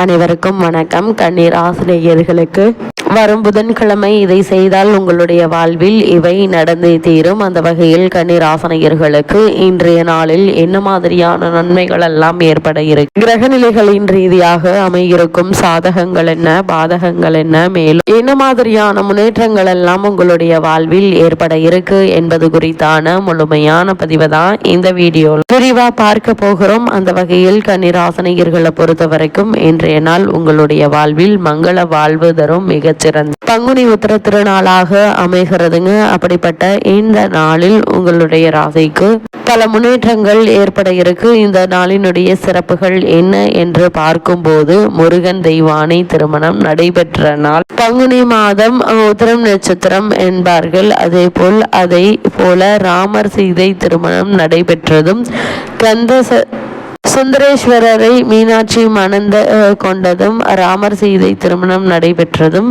அனைவருக்கும் வணக்கம். கண்ணீர் ஆசிரியர்களுக்கு வரும் புதன்கிழமை இதை செய்தால் உங்களுடைய வாழ்வில் இவை நடந்தே தீரும். அந்த வகையில் கண்ணீர் ஆசிரியர்களுக்கு இன்றைய நாளில் என்ன மாதிரியான நன்மைகள் எல்லாம் ஏற்பட இருக்கு, கிரகநிலைகளின் ரீதியாக அமையிருக்கும் சாதகங்கள் என்ன, பாதகங்கள் என்ன, மேலும் என்ன மாதிரியான முன்னேற்றங்கள் எல்லாம் உங்களுடைய வாழ்வில் ஏற்பட இருக்கு என்பது குறித்தான முழுமையான பதிவை தான் இந்த வீடியோவில் விரிவா பார்க்க போகிறோம். அந்த வகையில் கண்ணீர் ஆசிரியர்களை பொறுத்த வரைக்கும் இன்றைய நாள் உங்களுடைய வாழ்வில் மங்கள வாழ்வு தரும் மிகச்சிறந்த பங்குனி உத்திர திருநாளாக அமைகிறதுங்க. அப்படிப்பட்ட இந்த நாளில் உங்களுடைய ராசிக்கு பல முன்னேற்றங்கள் ஏற்பட இருக்கு. இந்த நாளினுடைய சிறப்புகள் என்ன என்று பார்க்கும்போது, முருகன் தெய்வானை திருமணம் நடைபெற்ற நாள் பங்குனி மாதம் உத்திரம் நட்சத்திரம் என்பார்கள். அதே போல ராமர் சீதை திருமணம் நடைபெற்றதும், கந்த சுந்தரேஸ்வரரை மீனாட்சி மணந்த கொண்டதும், ராமர் சீதை திருமணம் நடைபெற்றதும்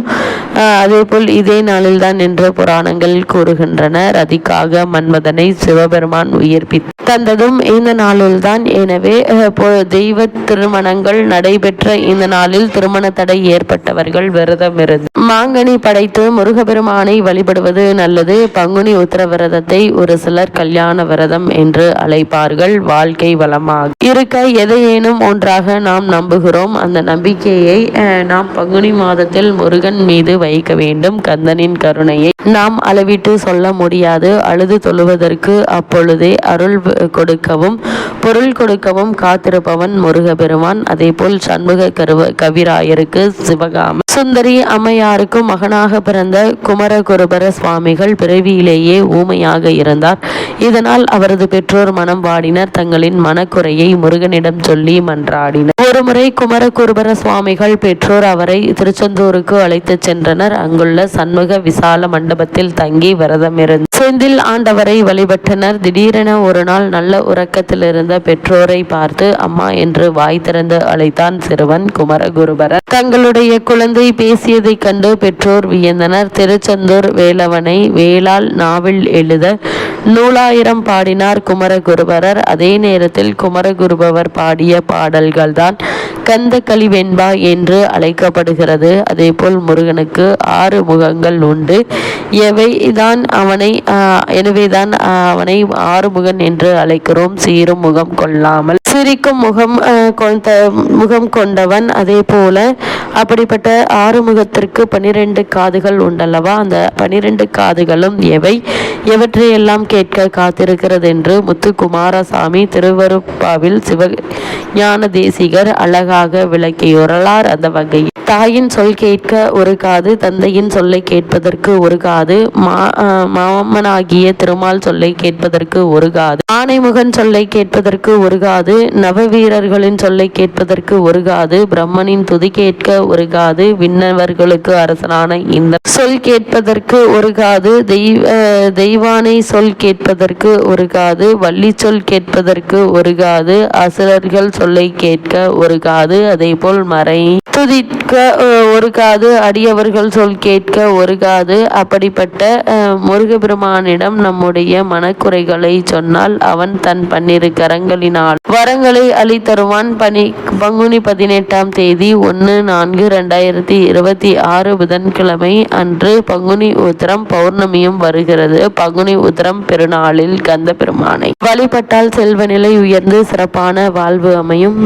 அதேபோல் இதே நாளில்தான் என்று புராணங்கள் கூறுகின்றன. ரதிக்காக மன்மதனை சிவபெருமான் உயிர்ப்பி தந்ததும் இந்த நாளில்தான். எனவே தெய்வ திருமணங்கள் நடைபெற்ற இந்த நாளில் திருமண தடை ஏற்பட்டவர்கள் விரதம் இருந்து மாங்கனி படைத்து முருகபெருமானை வழிபடுவது நல்லது. பங்குனி உத்திர விரதத்தை ஒரு சிலர் கல்யாண விரதம் என்று அழைப்பார்கள். வாழ்க்கை வளமாக இருக்க எதையேனும் ஒன்றாக நாம் நம்புகிறோம். அந்த நம்பிக்கையை நாம் பங்குனி மாதத்தில் முருகன் மீது வைக்க வேண்டும். கந்தனின் கருணையை நாம் அளவிட்டு சொல்ல முடியாது. அழுது தொழுவதற்கு அப்பொழுதே அருள் கொடுக்கவும் பொருள் கொடுக்கவும் காத்திருப்பவன் முருகபெருமான். அதே போல் சண்முக கவிராயருக்கு சிவகாம சுந்தரி அம்மையாருக்கும் மகனாக பிறந்த குமரகுருபர சுவாமிகள் பிறவியிலேயே ஊமையாக இருந்தார். இதனால் அவரது பெற்றோர் மனம் வாடினர். தங்களின் மனக்குறையை முருகனிடம் சொல்லி மன்றாடினர். ஒருமுறை குமரகுருபர சுவாமிகள் பெற்றோர் அவரை திருச்செந்தூருக்கு அழைத்து சென்றனர். அங்குள்ள சண்முக விசால மண்டபத்தில் தங்கி விரதம் இருந்து செந்தில் ஆண்டவரை வழிபட்டனர். திடீரென ஒரு நாள் நல்ல உறக்கத்தில் இருந்த பெற்றோரை பார்த்து அம்மா என்று வாய் திறந்து அழைத்தான் சிறுவன் குமரகுருபரர். தங்களுடைய குழந்தை பேசியதை கண்டு பெற்றோர் வியந்தனர். திருச்செந்தூர் வேலவனை வேளால் நாவில் எழுத நூலாயிரம் பாடினார் குமரகுருபரர். அதே நேரத்தில் குமரகுருபவர் பாடிய பாடல்கள் தான் கந்த கலிவெண்பா என்று அழைக்கப்படுகிறது. அதே போல் முருகனுக்கு 6 முகங்கள் உண்டு. எனவேதான் அவனை 6 முகன் என்று அழைக்கிறோம். சீரும் முகம் கொள்ளாமல் சிரிக்கும் முகம் கொண்டவன். அதே போல அப்படிப்பட்ட 6 முகத்திற்கு 12 காதுகள் உண்டல்லவா? அந்த 12 காதுகளும் எவற்றையெல்லாம் கேட்க காத்திருக்கிறது என்று முத்துக்குமாரசாமி திருவருப்பாவில் சிவஞான தேசிகர் அழகாக விளக்கியுள்ளார். அந்த வகையில் தாயின் சொல் கேட்க ஒரு காது, தந்தையின் சொல்லை கேட்பதற்கு ஒரு காது, மாமனாகிய திருமால் சொல்லை கேட்பதற்கு ஒரு காது, ஆனைமுகன் சொல்லை கேட்பதற்கு ஒரு காது, நவவீரர்களின் சொல்லை கேட்பதற்கு ஒரு காது, பிரம்மனின் துதி கேட்க ஒரு காது, விண்ணவர்களுக்கு அரசனான இந்த சொல் கேட்பதற்கு ஒரு காது, தெய்வானை சொல் கேட்பதற்கு ஒரு காது, வள்ளி சொல் கேட்பதற்கு ஒரு காது, அசுரர்கள் சொல்லை கேட்க ஒரு காது, அதே போல் மறை துதிக்க ஒரு காது, அடியவர்கள் சொல் கேட்க ஒரு காது. அப்படிப்பட்ட முருகபெருமானிடம் நம்முடைய மனக்குறைகளை சொன்னால் அவன் தன் 12 கரங்களினால் வரங்களை அளித்தருவான். பங்குனி 18ஆம் தேதி 1/4/2026 புதன்கிழமை அன்று பங்குனி உத்திரம் பௌர்ணமியும் வருகிறது. பங்குனி உத்திரம் பெருநாளில் கந்த பெருமானை வழிபட்டால் செல்வநிலை உயர்ந்து சிறப்பான வாழ்வு அமையும்.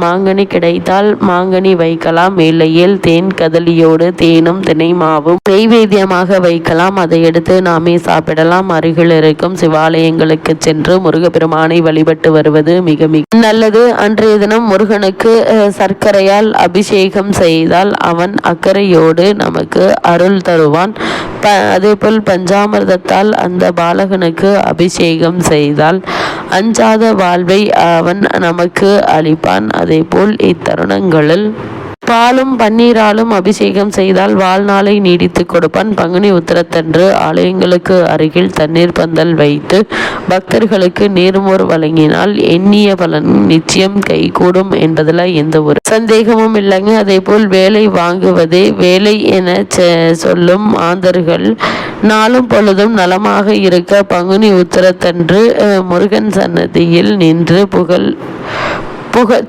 மாங்கனி கிடைத்தால் மாங்கனி வைக்கலாம். இல்லையில் தேன் கதலியோடு தேனும் தினைமாவும் நெய்வேத்தியமாக வைக்கலாம். அதை எடுத்து நாமே சாப்பிடலாம். அருகில் இருக்கும் சிவாலயங்களுக்கு சென்று முருகப்பெருமானை வழிபட்டு வருவது மிக மிக நல்லது. அன்றைய தினம் முருகனுக்கு சர்க்கரையால் அபிஷேகம் செய்தால் அவன் அக்கறையோடு நமக்கு அருள் தருவான். அதேபோல் பஞ்சாமிர்தத்தால் அந்த பாலகனுக்கு அபிஷேகம் செய்தால் அஞ்சாத வாழ்வை அவன் நமக்கு அளிப்பான். அதேபோல் இத்தருணங்களில் பாலும் பன்னீராலும் அபிஷேகம் செய்தால் வாழ்நாளை நீடித்து கொடுப்பான். பங்குனி உத்திரத்தன்று ஆலயங்களுக்கு அருகில் தண்ணீர் பந்தல் வைத்து பக்தர்களுக்கு நீர்மோர் வழங்கினால் எண்ணிய பலன் நிச்சயம் கைகூடும் என்பதில் எந்த ஒரு சந்தேகமும் இல்லைங்க. அதே போல் வேலை வாங்குவதே வேலை என சொல்லும் மாந்தர்கள் நாளும் பொழுதும் நலமாக இருக்க பங்குனி உத்திரத்தன்று முருகன் சன்னதியில் நின்று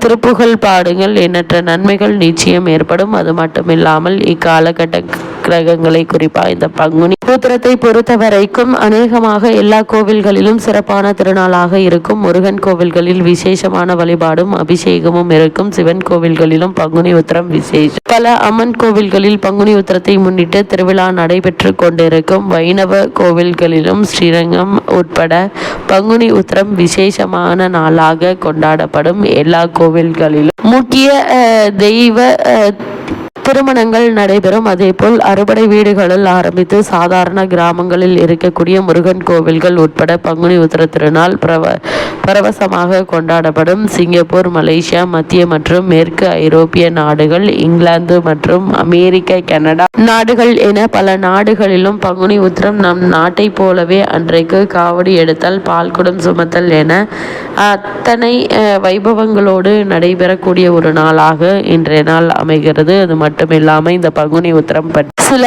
திருப்புகழ் பாடுங்கள், எண்ணற்ற நன்மைகள் நிச்சயம் ஏற்படும். அது மட்டுமில்லாமல் இக்காலகட்ட கிரகங்களை குறிப்பாக இந்த பங்குனி உத்திரத்தை பொறுத்த வரைக்கும் அநேகமாக எல்லா கோவில்களிலும் சிறப்பான திருநாளாக இருக்கும். முருகன் கோவில்களில் விசேஷமான வழிபாடும் அபிஷேகமும் இருக்கும். சிவன் கோவில்களிலும் பங்குனி உத்திரம் விசேஷம். பல அம்மன் கோவில்களில் பங்குனி உத்திரத்தை முன்னிட்டு திருவிழா நடைபெற்று கொண்டிருக்கும். வைணவ கோவில்களிலும் ஸ்ரீரங்கம் உட்பட பங்குனி உத்திரம் விசேஷமான நாளாக கொண்டாடப்படும். எல்லா கோவில்களிலும் முக்கிய தெய்வ திருமணங்கள் நடைபெறும். அதேபோல் அறுபடை வீடுகளில் ஆரம்பித்து சாதாரண கிராமங்களில் இருக்கக்கூடிய முருகன் கோவில்கள் உட்பட பங்குனி உத்திர திருநாள் பரவசமாக கொண்டாடப்படும். சிங்கப்பூர், மலேசியா, மத்திய மற்றும் மேற்கு ஐரோப்பிய நாடுகள், இங்கிலாந்து மற்றும் அமெரிக்க, கனடா நாடுகள் என பல நாடுகளிலும் பங்குனி உத்திரம் நம் நாட்டை போலவே அன்றைக்கு காவடி எடுத்தல், பால்குடம் சுமத்தல் என அத்தனை வைபவங்களோடு நடைபெறக்கூடிய ஒரு நாளாக இன்றைய நாள் அமைகிறது. அது மட்டுமில்லாமல் இந்த பங்குனி உத்திரம் பற்றி சில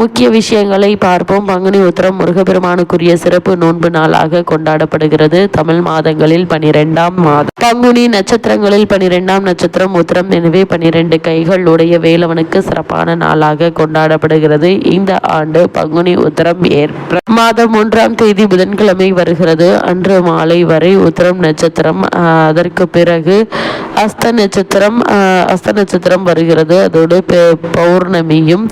முக்கிய விஷயங்களை பார்ப்போம். பங்குனி உத்திரம் முருகப்பெருமானுக்குரிய சிறப்பு நோன்பு நாளாக கொண்டாடப்படுகிறது. தமிழ் மாதங்களில் 12ஆம் மாதம் பங்குனி, நட்சத்திரங்களில் 12ஆம் நட்சத்திரம் உத்திரம். எனவே 12 கைகள் உடைய வேலவனுக்கு சிறப்பான நாளாக கொண்டாடப்படுகிறது. இந்த ஆண்டு பங்குனி உத்திரம் ஏப்ரல் மாதம் 1ஆம் தேதி புதன்கிழமை வருகிறது. அன்று மாலை வரை உத்திரம் நட்சத்திரம், அதற்கு பிறகு அஸ்த நட்சத்திரம் வருகிறது. அதோடு பௌர்ணமியும்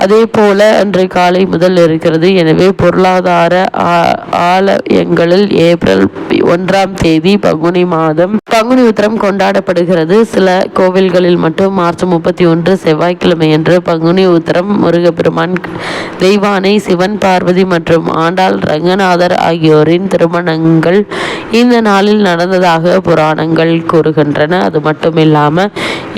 அதே போல அன்று காலை முதல் இருக்கிறது. எனவே பொருளாதார ஆலயங்களில் ஏப்ரல் 1ஆம் தேதி பங்குனி மாதம் பங்குனி உத்திரம் கொண்டாடப்படுகிறது. சில கோவில்களில் மட்டும் மார்ச் 31 செவ்வாய்க்கிழமை பங்குனி உத்திரம் முருகப்பெருமான், தெய்வானை, சிவன், பார்வதி மற்றும் ஆண்டாள் ரங்கநாதர் ஆகியோரின் திருமணங்கள் இந்த நாளில் நடந்ததாக புராணங்கள் கூறுகின்றன. அது மட்டுமில்லாமல்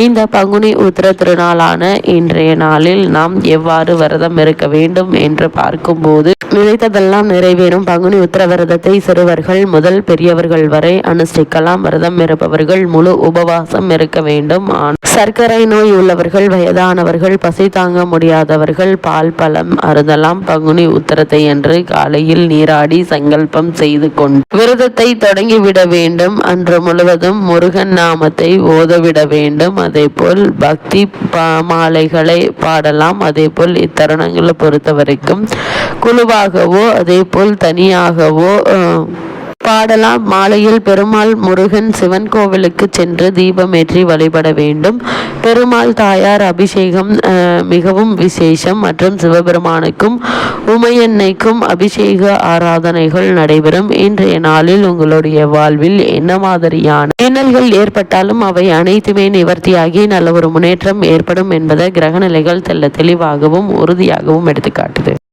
இந்த பங்குனி உத்திர திருநாளான இன்றைய நாளில் நாம் எவ்வாறு விரதம் இருக்க வேண்டும் என்று பார்க்கும்போது நினைத்ததெல்லாம் நிறைவேறும். பங்குனி உத்திர விரதத்தை சிறுவர்கள் முதல் பெரியவர்கள் வரை அனுஷ்டிக்கலாம். விரதம் இருப்பவர்கள் முழு உபவாசம் இருக்க வேண்டும். சர்க்கரை நோய் உள்ளவர்கள், வயதானவர்கள், பசி தாங்க முடியாதவர்கள் பால் பழம் அருந்தலாம். பங்குனி உத்திரத்தை அன்று காலையில் நீராடி சங்கல்பம் செய்து கொண்டு விரதத்தை தொடங்கிவிட வேண்டும். அன்று முழுவதும் முருகன் நாமத்தை ஓதவிட வேண்டும். அதே போல் பக்தி மாலைகளை பாடலாம். அதே போல் இத்தருணங்களை பொறுத்த வரைக்கும் குழுவாகவோ அதே போல் தனியாகவோ பாடலாம். மாலையில் பெருமாள், முருகன், சிவன் கோவிலுக்கு சென்று தீபமேற்றி வழிபட வேண்டும். பெருமாள் தாயார் அபிஷேகம் மிகவும் விசேஷம் மற்றும் சிவபெருமானுக்கும் உமையன்னைக்கும் அபிஷேக ஆராதனைகள் நடைபெறும். இன்றைய நாளில் உங்களுடைய வாழ்வில் என்ன மாதிரியான இன்னல்கள் ஏற்பட்டாலும் அவை அனைத்துமே நிவர்த்தியாகி நல்ல ஒரு முன்னேற்றம் ஏற்படும் என்பதை கிரகநிலைகள் தெளிவாகவும் உறுதியாகவும் எடுத்துக்காட்டுது.